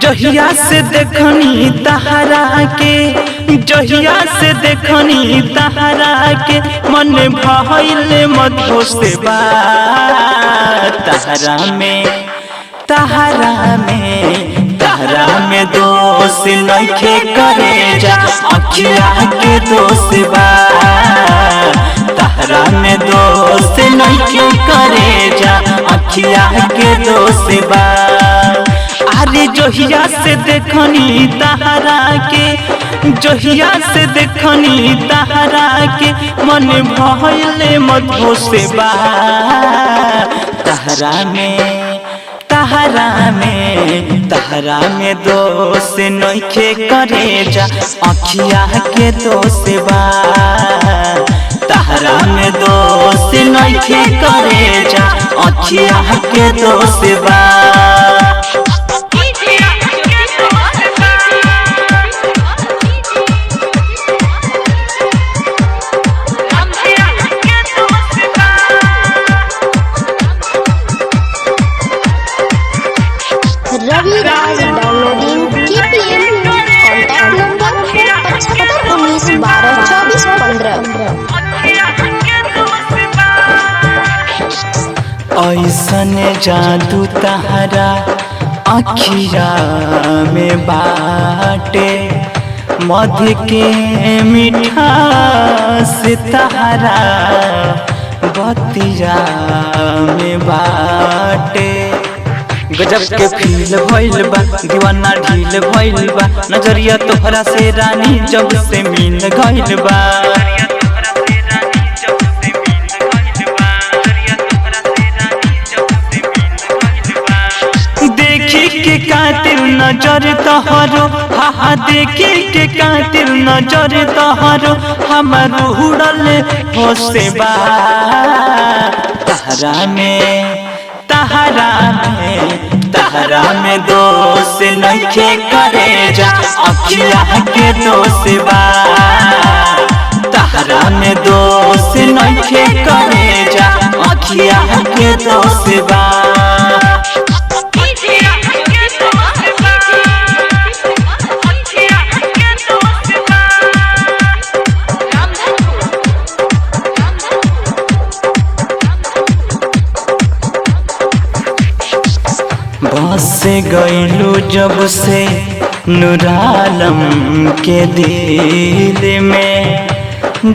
जहिया से देखनी तहरा के, जहिया से देखनी तहरा के, मन भइल मधोस बा। तहरा में तहरा में दोष नइखे करे जा, अखिया के दोष बा। तहरा में दोष नइखे करे जा, अखिया के दोष बा। अरे जहिया से देखनी तहरा के, जहिया से देखनी तहरा के, मन भइल मधोस बा। तहरा में दोष नइखे करे जा, अखिया के दोष बा। तहरा में दोष नइखे करे जा, अखिया के दोष बा। Ravi Raj downloading KPM contact number 75 19 12 24 15। ऐसन जादू तहरा अखिया में बाटे, मध के मिठास तहरा बतिया में बाटे। गजब के फील भइल बा, दीवाना ढील भइल बा, नजरिया तोहरा से रानी जब से मिल गइल बा। देखी के कातिल नजर तोहरो, हा देखी के कातिल नजर तोहरो, हमर उड़ल होश बा। तहरा में दोष नइखे करे जा, अखिया के दोष बा। तहरा में दोष नइखे करे जा, अखिया के दोष बा। बस गइलू जब से नूरालम के दिल में,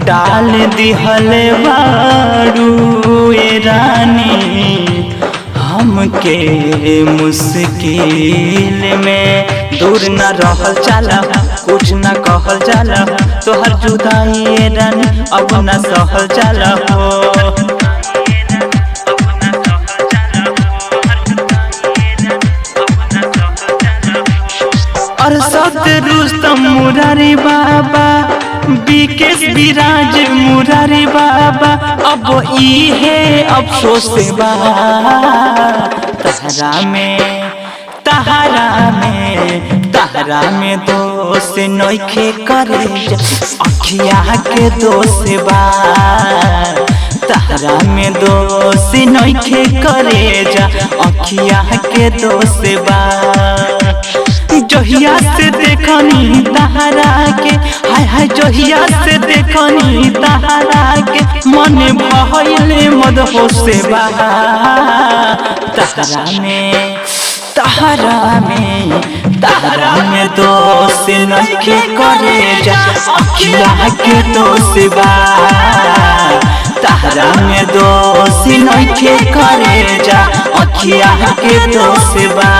डाल दिहल बारू ए रानी हमके मुश्किल में। दूर न रहल जाला, कुछ न कहल जाला, तोहर जुदाई ए रानी अब न सहल जाला हो। अरशद रुस्तम मुरारी बाबा, बीकेश विराज मुरारी बाबा, अब इहे अफसोस बा। तहरा में दोष नइखे करे जा, अखिया के दोष बा। तहरा में दोष नइखे करे जा, अखिया के दोष बा। जहिया से देखनी तहरा के, हाय हाय जहिया से देखनी तहरा के, मन भइल मधोस बा। तहरा में दोष नइखे करे जा, अखिया के दोष बा। तहरा में दोष नइखे करे जा, अखिया के दोष बा।